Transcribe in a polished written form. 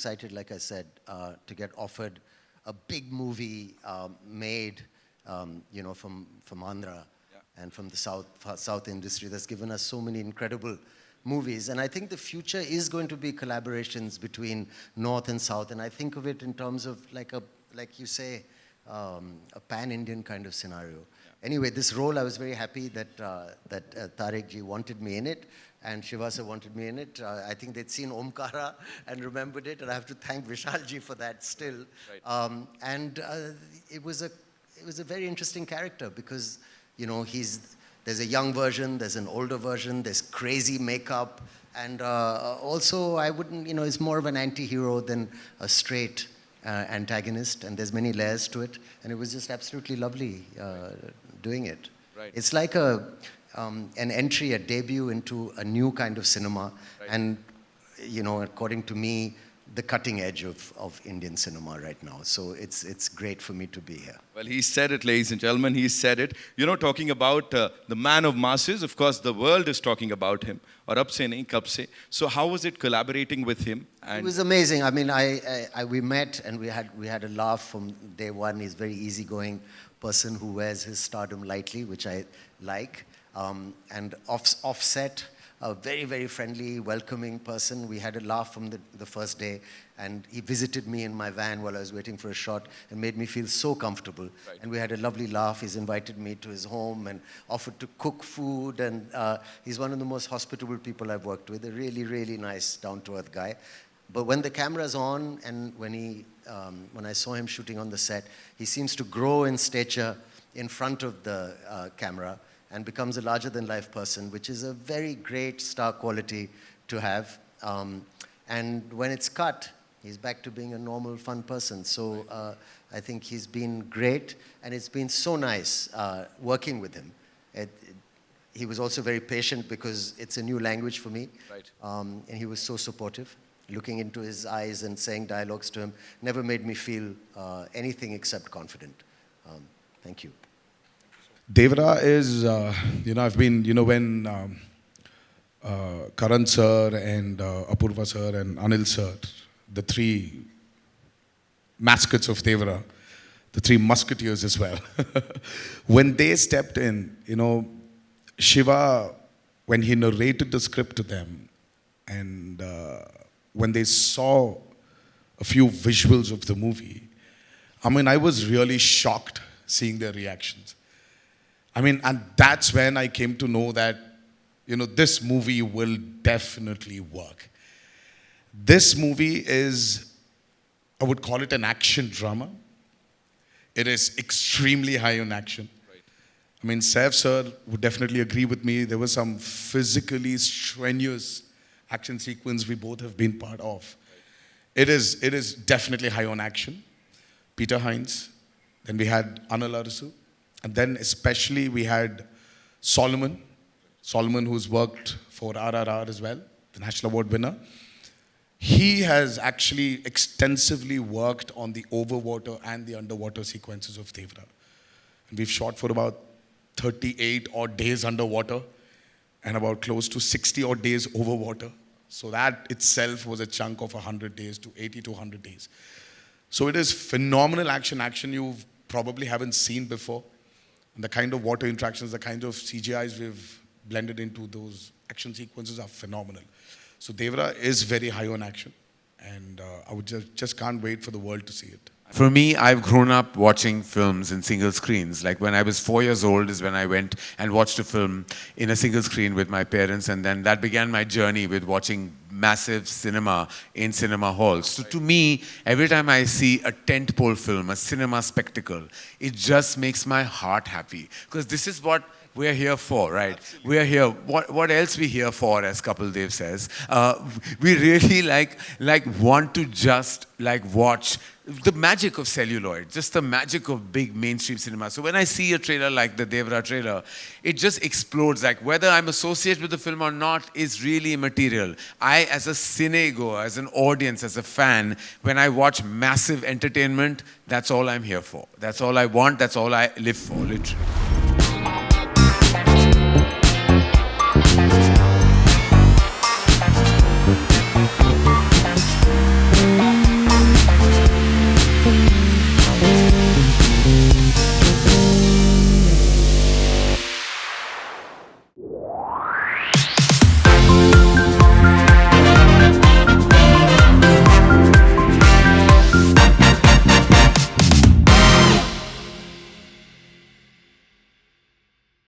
excited, like I said, to get offered a big movie made, from Andhra and from the South industry that's given us so many incredible movies. And I think the future is going to be collaborations between North and South. And I think of it in terms of like you say, a pan-Indian kind of scenario. Anyway, this role, I was very happy that Tariq ji wanted me in it, and Shiva wanted me in it. I think they'd seen Omkara and remembered it, and I have to thank Vishal ji for that still. Right. It was a very interesting character because, there's a young version, there's an older version, there's crazy makeup, and also I wouldn't, it's more of an anti-hero than a straight antagonist, and there's many layers to it, and it was just absolutely lovely doing it. Right. It's like an entry, a debut into a new kind of cinema, right. And according to me, the cutting edge of Indian cinema right now. So it's great for me to be here. Well, he said it, ladies and gentlemen, he said it. Talking about the man of masses, of course, the world is talking about him. Aur ab se nahi, kab se. So how was it collaborating with him? It was amazing. I mean, we met and we had a laugh from day one. He's a very easygoing person who wears his stardom lightly, which I like. And offset, a very, very friendly, welcoming person. We had a laugh from the first day, and he visited me in my van while I was waiting for a shot and made me feel so comfortable. Right. And we had a lovely laugh. He's invited me to his home and offered to cook food, and he's one of the most hospitable people I've worked with, a really, really nice, down-to-earth guy. But when the camera's on and when I saw him shooting on the set, he seems to grow in stature in front of the camera and becomes a larger-than-life person, which is a very great star quality to have. And when it's cut, he's back to being a normal, fun person. So I think he's been great, and it's been so nice working with him. He was also very patient because it's a new language for me. Right. And he was so supportive. Looking into his eyes and saying dialogues to him never made me feel anything except confident. Thank you. Devara is, I've been, when Karan sir and Apurva sir and Anil sir, the three mascots of Devara, the three musketeers as well, when they stepped in, Shiva, when he narrated the script to them, and when they saw a few visuals of the movie, I was really shocked seeing their reactions. And that's when I came to know that, this movie will definitely work. This movie is, I would call it an action drama. It is extremely high on action. Right. Saif sir would definitely agree with me. There was some physically strenuous action sequence we both have been part of. Right. It is definitely high on action. Peter Hines, then we had Anil Arasu. And then especially we had Solomon, who's worked for RRR as well, the National Award winner. He has actually extensively worked on the overwater and the underwater sequences of Devara. And we've shot for about 38 odd days underwater and about close to 60 odd days overwater. So that itself was a chunk of 100 days to 80 to 100 days. So it is phenomenal action you probably haven't seen before. And the kind of water interactions, the kind of CGIs we've blended into those action sequences are phenomenal. So Devara is very high on action, and I would just can't wait for the world to see it. For me, I've grown up watching films in single screens. Like when I was 4 years old is when I went and watched a film in a single screen with my parents, and then that began my journey with watching massive cinema in cinema halls. So to me, every time I see a tentpole film, a cinema spectacle, it just makes my heart happy. Because this is what we're here for, right? Absolutely. We are here. What else we here for, as Kapil Dev says? We really want to just watch the magic of celluloid, just the magic of big mainstream cinema. So when I see a trailer like the Devara trailer, it just explodes. Like whether I'm associated with the film or not is really immaterial. I, as a cinegoer, as an audience, as a fan, when I watch massive entertainment, that's all I'm here for. That's all I want. That's all I live for, literally.